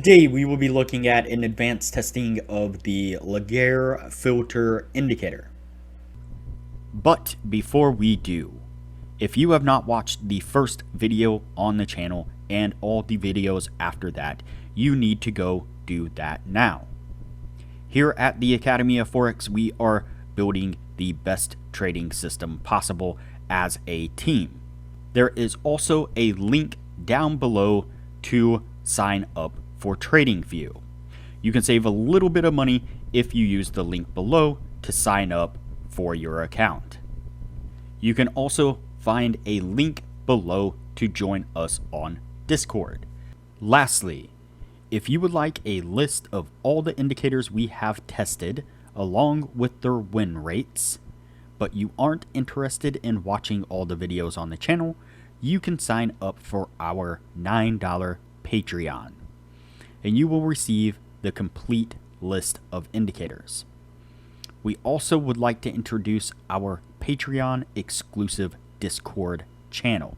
Today we will be looking at an advanced testing of the Laguerre filter indicator. But before we do, if you have not watched the first video on the channel and all the videos after that, you need to go do that now. Here at the Academy of Forex, we are building the best trading system possible as a team. There is also a link down below to sign up for Tradingview. You can save a little bit of money if you use the link below to sign up for your account. You can also find a link below to join us on Discord. Lastly, if you would like a list of all the indicators we have tested along with their win rates, but you aren't interested in watching all the videos on the channel, you can sign up for our $9 Patreon, and you will receive the complete list of indicators. We also would like to introduce our Patreon exclusive Discord channel.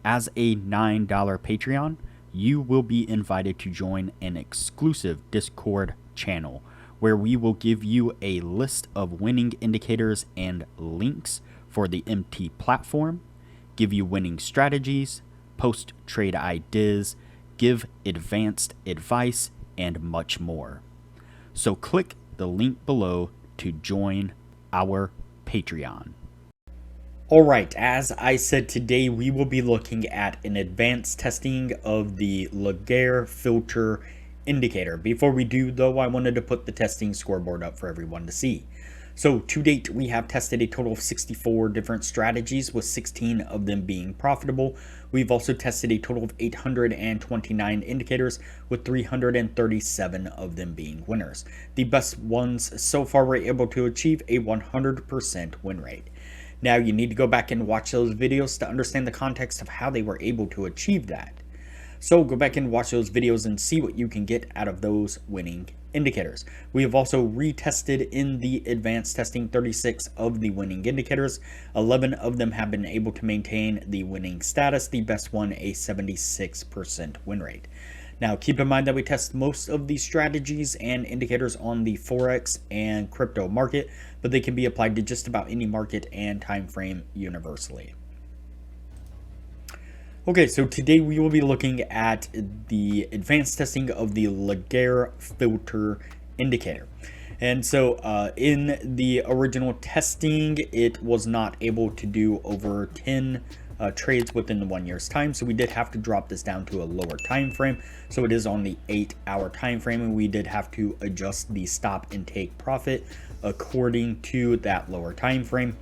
As a $9 Patreon, you will be invited to join an exclusive Discord channel where we will give you a list of winning indicators and links for the MT platform, give you winning strategies, post trade ideas, give advanced advice, and much more. So click the link below to join our Patreon. Alright, as I said, today we will be looking at an advanced testing of the Laguerre filter indicator. Before we do though, I wanted to put the testing scoreboard up for everyone to see. So to date, we have tested a total of 64 different strategies, with 16 of them being profitable. We've also tested a total of 829 indicators, with 337 of them being winners. The best ones so far were able to achieve a 100% win rate. Now you need to go back and watch those videos to understand the context of how they were able to achieve that. So go back and watch those videos and see what you can get out of those winning indicators. We have also retested in the advanced testing 36 of the winning indicators. 11 of them have been able to maintain the winning status, the best one a 76% win rate. Now keep in mind that we test most of these strategies and indicators on the Forex and crypto market, but they can be applied to just about any market and time frame universally. Okay, so today we will be looking at the advanced testing of the Laguerre filter indicator. And so in the original testing, it was not able to do over 10 trades within the 1 year's time. So we did have to drop this down to a lower time frame. So it is on the 8-hour time frame, and we did have to adjust the stop and take profit according to that lower time frame.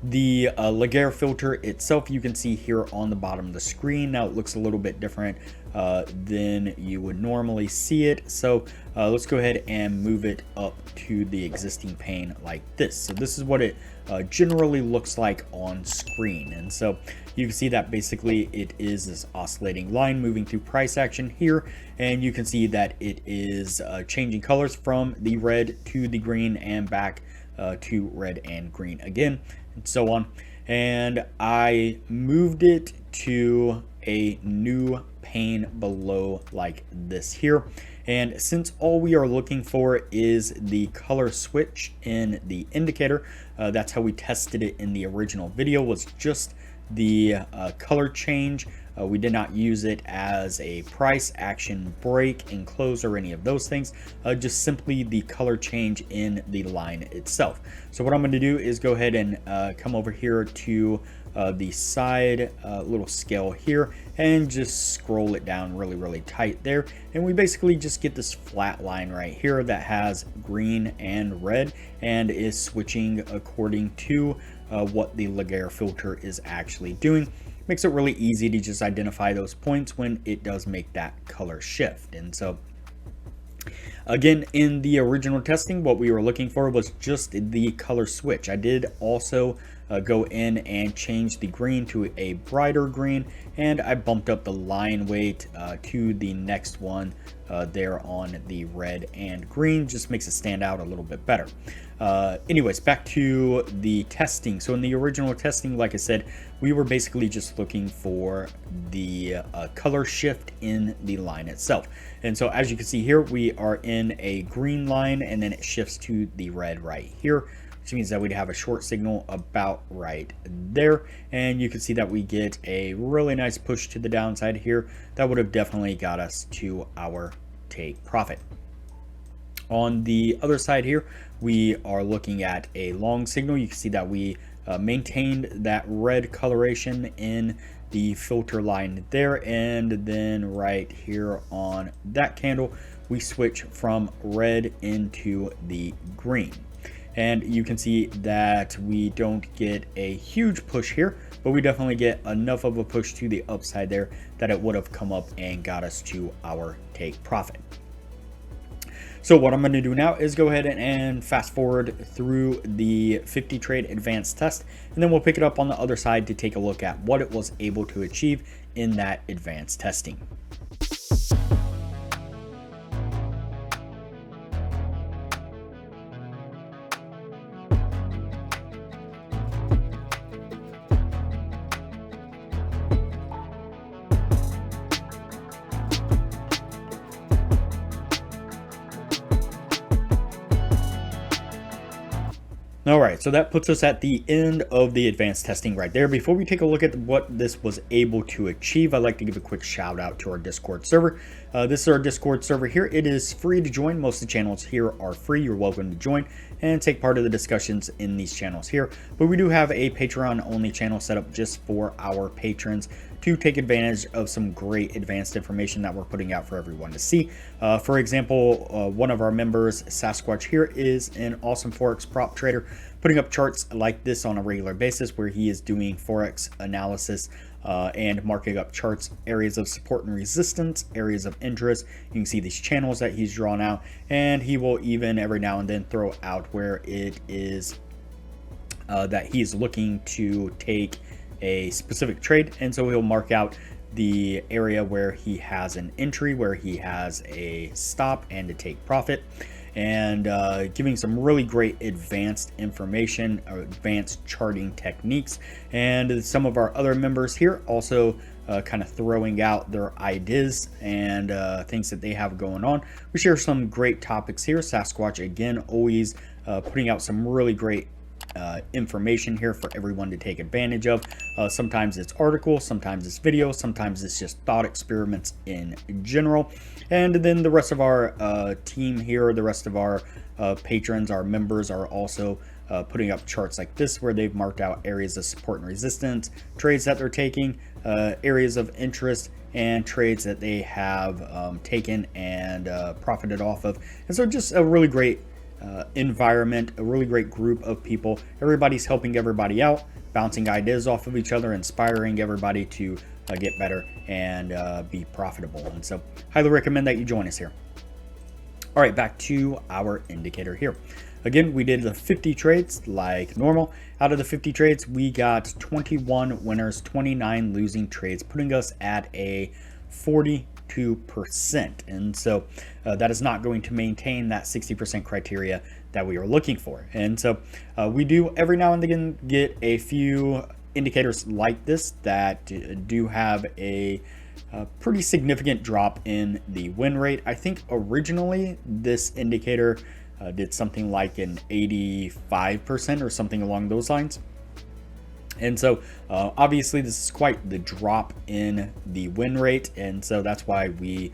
The Laguerre filter itself, you can see here on the bottom of the screen. Now it looks a little bit different than you would normally see it. So let's go ahead and move it up to the existing pane like this. So this is what it generally looks like on screen. And so you can see that basically it is this oscillating line moving through price action here. And you can see that it is changing colors from the red to the green and back to red and green again, and so on. And I moved it to a new pane below like this here. And since all we are looking for is the color switch in the indicator, that's how we tested it in the original video, was just the color change. We did not use it as a price action break and close or any of those things, just simply the color change in the line itself. So what I'm going to do is go ahead and come over here to the side little scale here and just scroll it down really tight there, and we basically just get this flat line right here that has green and red and is switching according to what the Laguerre filter is actually doing. Makes it really easy to just identify those points when it does make that color shift. And so again, in the original testing, what we were looking for was just the color switch. I did also go in and change the green to a brighter green, and I bumped up the line weight to the next one there on the red and green. Just makes it stand out a little bit better. Anyways, back to the testing. So in the original testing, like I said, we were basically just looking for the color shift in the line itself. And so as you can see here, we are in a green line, and then it shifts to the red right here, which means that we'd have a short signal about right there. And you can see that we get a really nice push to the downside here. That would have definitely got us to our take profit. On the other side here, we are looking at a long signal. You can see that we maintained that red coloration in the filter line there, and then right here on that candle, we switch from red into the green. And you can see that we don't get a huge push here, but we definitely get enough of a push to the upside there that it would have come up and got us to our take profit. So what I'm going to do now is go ahead and fast forward through the 50 trade advanced test, and then we'll pick it up on the other side to take a look at what it was able to achieve in that advanced testing. All right, so that puts us at the end of the advanced testing right there. Before we take a look at what this was able to achieve, I'd like to give a quick shout out to our Discord server. This is our Discord server here. It is free to join. Most of the channels here are free. You're welcome to join and take part of the discussions in these channels here. But we do have a Patreon only channel set up just for our patrons to take advantage of some great advanced information that we're putting out for everyone to see. For example, one of our members, Sasquatch here, is an awesome Forex prop trader, putting up charts like this on a regular basis, where he is doing Forex analysis and marking up charts, areas of support and resistance, areas of interest. You can see these channels that he's drawn out, and he will even every now and then throw out where it is that he's looking to take a specific trade, and so he'll mark out the area where he has an entry, where he has a stop, and to take profit, and giving some really great advanced information, advanced charting techniques. And some of our other members here also kind of throwing out their ideas and things that they have going on. We share some great topics here. Sasquatch, again, always putting out some really great information here for everyone to take advantage of. Sometimes it's articles, sometimes it's video, sometimes it's just thought experiments in general. And then the rest of our team here, the rest of our patrons, our members, are also putting up charts like this, where they've marked out areas of support and resistance, trades that they're taking, areas of interest, and trades that they have taken and profited off of. And so just a really great environment, a really great group of people. Everybody's helping everybody out, bouncing ideas off of each other, inspiring everybody to get better and be profitable. And so highly recommend that you join us here. All right, back to our indicator here. Again, we did the 50 trades like normal. Out of the 50 trades, we got 21 winners, 29 losing trades, putting us at a 42%. And so that is not going to maintain that 60% criteria that we are looking for. And so we do every now and again get a few indicators like this that do have a pretty significant drop in the win rate. I think originally this indicator did something like an 85% or something along those lines. And so obviously this is quite the drop in the win rate, and so that's why we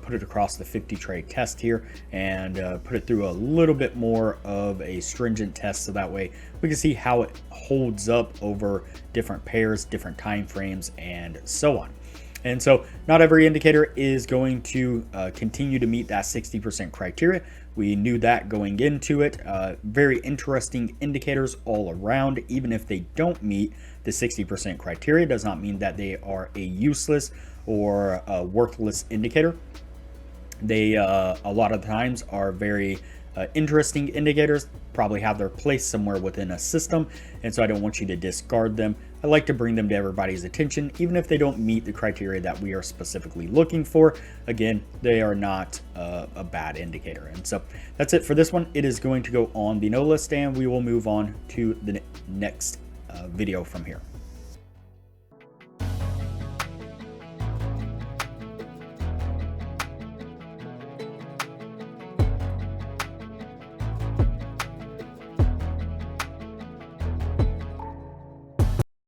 put it across the 50 trade test here and put it through a little bit more of a stringent test, so that way we can see how it holds up over different pairs, different time frames, and so on. And so not every indicator is going to continue to meet that 60% criteria. We knew that going into it. Very interesting indicators all around. Even if they don't meet the 60% criteria, does not mean that they are a useless or a worthless indicator. They a lot of times are very interesting indicators probably have their place somewhere within a system, and so I don't want you to discard them. I like to bring them to everybody's attention, even if they don't meet the criteria that we are specifically looking for. Again, they are not a bad indicator. And so that's it for this one. It is going to go on the no list, and we will move on to the next video from here.